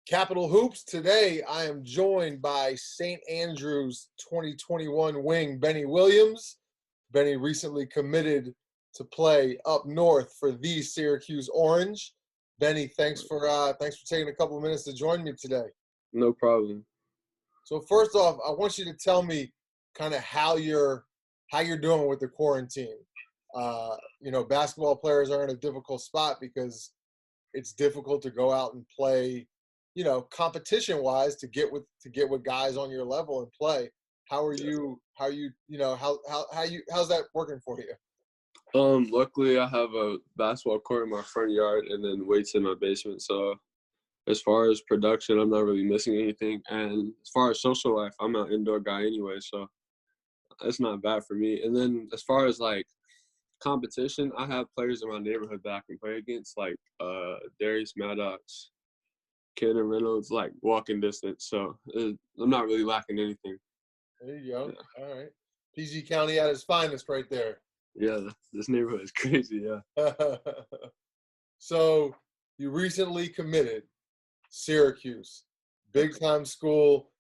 Capital Hoops. Today, I am joined by St. Andrews 2021 wing Benny Williams. Benny recently committed to play up north for the Syracuse Orange. Benny, thanks for taking a couple of minutes to join me today. No problem. So first off, I want you to tell me kind of how you're doing with the quarantine. Basketball players are in a difficult spot because it's difficult to go out and play, competition wise to get with guys on your level and play. How's that working for you? Luckily I have a basketball court in my front yard and then weights in my basement. So as far as production, I'm not really missing anything. And as far as social life, I'm an indoor guy anyway, so it's not bad for me. And then as far as like competition, I have players in my neighborhood that I can play against, like Darius Maddox, Kenan Reynolds, like walking distance. So I'm not really lacking anything. There you go. Yeah. All right. PG County at its finest right there. Yeah, this neighborhood is crazy, yeah. So you recently committed Syracuse, big-time school.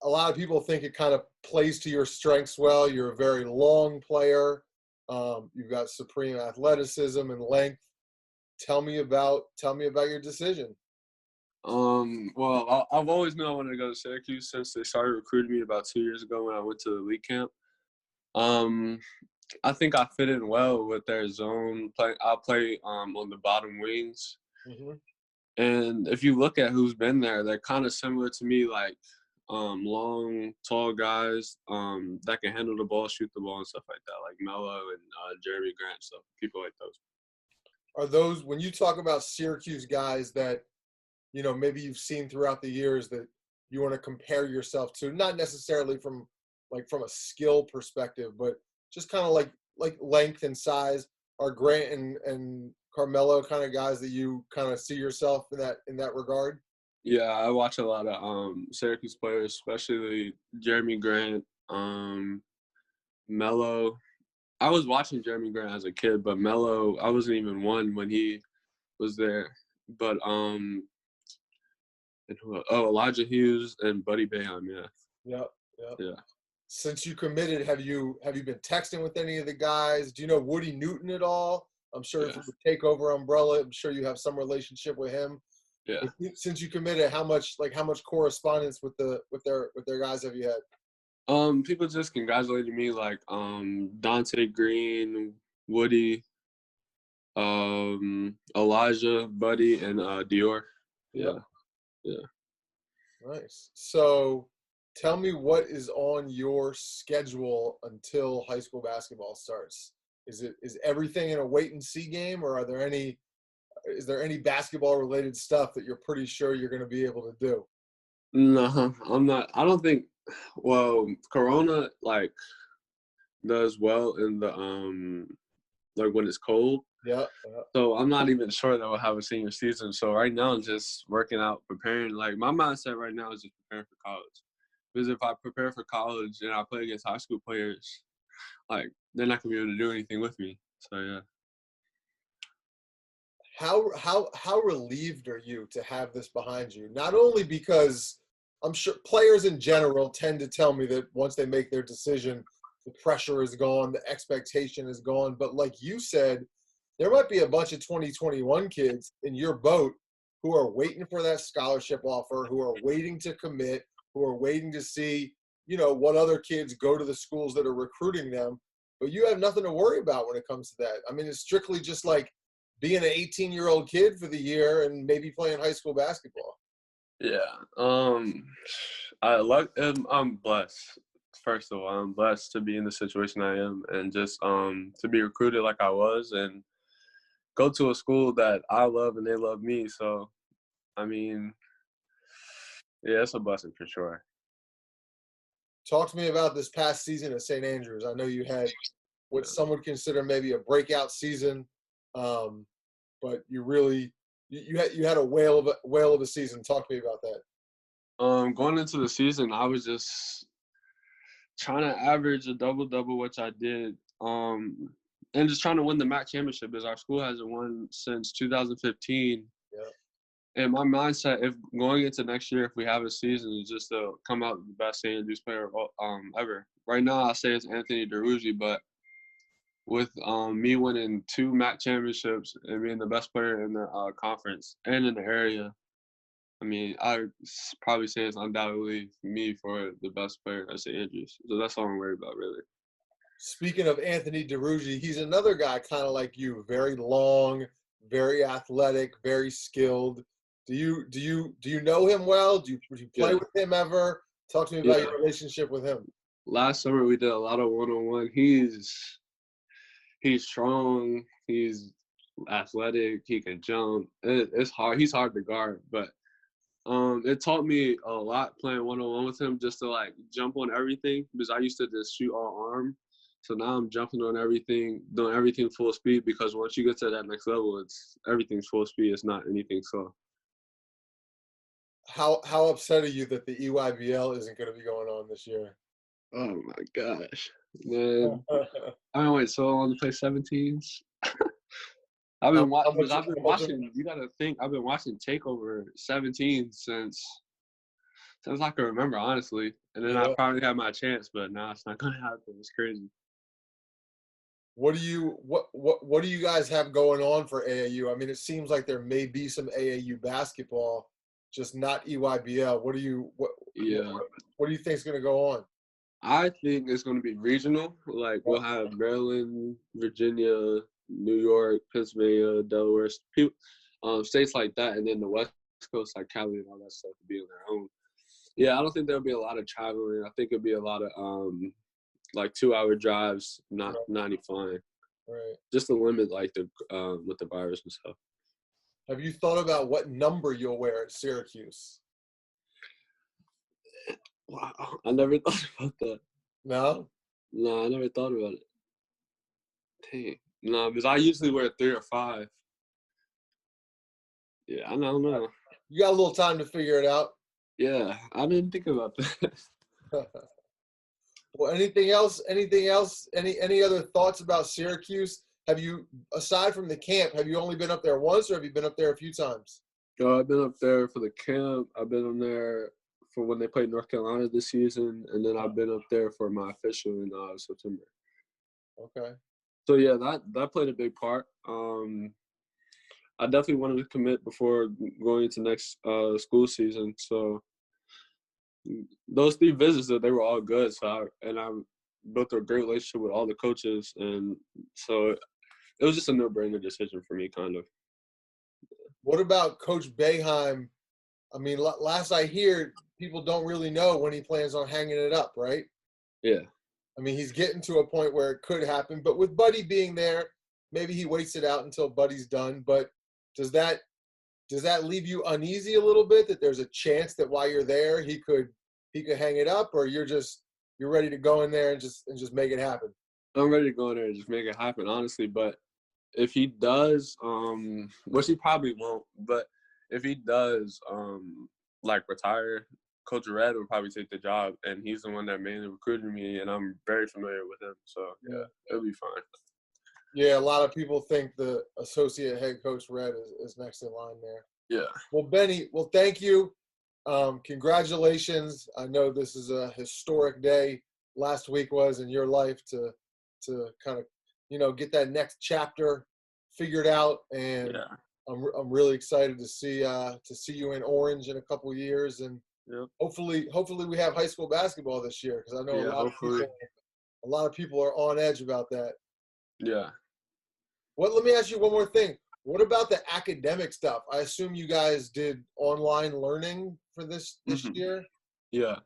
A lot of people think it kind of plays to your strengths well. You're a very long player. You've got supreme athleticism and length. Tell me about your decision. Well, I've always known I wanted to go to Syracuse since they started recruiting me about 2 years ago when I went to the league camp. I think I fit in well with their zone play. I'll play on the bottom wings. Mm-hmm. And if you look at who's been there, they're kind of similar to me, like long, tall guys that can handle the ball, shoot the ball, and stuff like that, like Melo and Jeremy Grant, so people like those. Are those, when you talk about Syracuse guys that, maybe you've seen throughout the years that you want to compare yourself to, not necessarily from a skill perspective, but just kind of like length and size, are Grant and Carmelo kind of guys that you kind of see yourself in that regard? Yeah, I watch a lot of Syracuse players, especially Jeremy Grant, Melo. I was watching Jeremy Grant as a kid, but Melo, I wasn't even one when he was there. But Elijah Hughes and Buddy Boeheim, yeah. Yep. Yeah. Since you committed, have you been texting with any of the guys? Do you know Woody Newton at all? I'm sure from the Takeover umbrella, I'm sure you have some relationship with him. Yeah. Since you committed, how much correspondence with their guys have you had? People just congratulated me, like Dante Green, Woody, Elijah, Buddy, and Dior. Yeah. Nice. So tell me what is on your schedule until high school basketball starts. Is everything in a wait and see game, or is there any basketball related stuff that you're pretty sure you're going to be able to do? No, I'm not. I don't think. Well, Corona does well in the when it's cold. Yeah. So I'm not even sure that we'll have a senior season. So right now I'm just working out, preparing. Like my mindset right now is just preparing for college. Because if I prepare for college and I play against high school players, they're not gonna be able to do anything with me. So yeah. How relieved are you to have this behind you? Not only because I'm sure players in general tend to tell me that once they make their decision, the pressure is gone, the expectation is gone. But like you said, there might be a bunch of 2021 kids in your boat who are waiting for that scholarship offer, who are waiting to commit, who are waiting to see, what other kids go to the schools that are recruiting them. But you have nothing to worry about when it comes to that. I mean, it's strictly just like being an 18-year-old kid for the year and maybe playing high school basketball. Yeah. I'm blessed. First of all, I'm blessed to be in the situation I am and just to be recruited like I was and go to a school that I love and they love me. So, I mean, yeah, it's a blessing for sure. Talk to me about this past season at St. Andrews. I know you had what some would consider maybe a breakout season, but you had a whale of a season. Talk to me about that. Going into the season, I was just trying to average a double-double, which I did, and just trying to win the MAC championship because our school hasn't won since 2015. Yeah. And my mindset, if going into next year, if we have a season, is just to come out the best St. Andrews player ever. Right now, I say it's Anthony DeRuggi, but with me winning 2 MAC championships and being the best player in the conference and in the area, I mean, I probably say it's undoubtedly me for the best player at St. Andrews. So that's all I'm worried about, really. Speaking of Anthony DeRuggi, he's another guy kind of like you, very long, very athletic, very skilled. Do you know him well? Do you play Yeah. with him ever? Talk to me about your relationship with him. Last summer we did a lot of one-on-one. He's strong. He's athletic. He can jump. It's hard. He's hard to guard, but it taught me a lot playing one-on-one with him, just to like jump on everything, because I used to just shoot all arm. So now I'm jumping on everything, doing everything full speed, because once you get to that next level, it's everything's full speed. It's not anything slow. How upset are you that the EYBL isn't going to be going on this year? Oh my gosh, man! I wait so long to play 17s. I've been watching. You gotta think. I've been watching Takeover 17 since I can remember, honestly. And then I finally had my chance, but now it's not gonna happen. It's crazy. What do you guys have going on for AAU? I mean, it seems like there may be some AAU basketball, just not EYBL. What do you think is going to go on? I think it's going to be regional. Like we'll have Maryland, Virginia, New York, Pennsylvania, Delaware, states like that, and then the West Coast, like Cali and all that stuff, will be on their own. Yeah, I don't think there'll be a lot of traveling. I think it'll be a lot of like 2-hour drives, not any flying. Right. Just to limit like the with the virus and stuff. Have you thought about what number you'll wear at Syracuse? Wow, I never thought about that. No? No, I never thought about it. Dang. No, because I usually wear 3 or 5. Yeah, I don't know. You got a little time to figure it out. Yeah, I didn't think about that. Well, anything else? Any other thoughts about Syracuse? Have you, aside from the camp, have you only been up there once, or have you been up there a few times? I've been up there for the camp. I've been up there for when they played North Carolina this season, and then I've been up there for my official in September. Okay. So yeah, that played a big part. I definitely wanted to commit before going into next school season. So those 3 visits, they were all good. So I built a great relationship with all the coaches, and so it was just a no-brainer decision for me, kind of. What about Coach Boeheim? I mean, last I hear, people don't really know when he plans on hanging it up, right? Yeah. I mean, he's getting to a point where it could happen, but with Buddy being there, maybe he waits it out until Buddy's done. But does that leave you uneasy a little bit, that there's a chance that while you're there, he could hang it up, or you're ready to go in there and just make it happen? I'm ready to go in there and just make it happen, honestly. But if he does, which he probably won't, but if he does, like retire, Coach Red will probably take the job, and he's the one that mainly recruited me, and I'm very familiar with him. So yeah, it'll be fine. Yeah, a lot of people think the associate head coach Red is next in line there. Yeah. Well, Benny, thank you. Congratulations. I know this is a historic day. Last week was in your life to kind of, get that next chapter figured out, and I'm really excited to see you in Orange in a couple of years, and hopefully we have high school basketball this year, because I know a lot of people are on edge about that. Yeah. Let me ask you one more thing. What about the academic stuff? I assume you guys did online learning for this year? Yeah.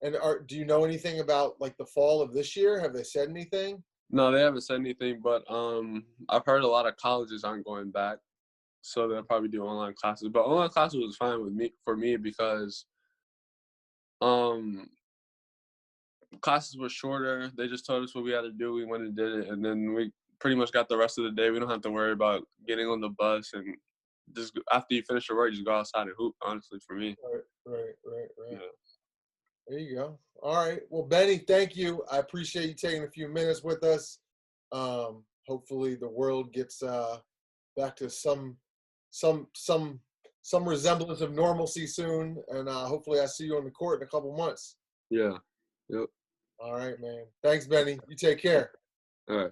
And do you know anything about like the fall of this year? Have they said anything? No, they haven't said anything, but I've heard a lot of colleges aren't going back, so they'll probably do online classes. But online classes was fine for me because classes were shorter. They just told us what we had to do. We went and did it, and then we pretty much got the rest of the day. We don't have to worry about getting on the bus, and just after you finish your work, just go outside and hoop, honestly, for me. Right. Yeah. There you go. All right. Well, Benny, thank you. I appreciate you taking a few minutes with us. Hopefully the world gets back to some some resemblance of normalcy soon, and hopefully I see you on the court in a couple months. Yeah. Yep. All right, man. Thanks, Benny. You take care. All right.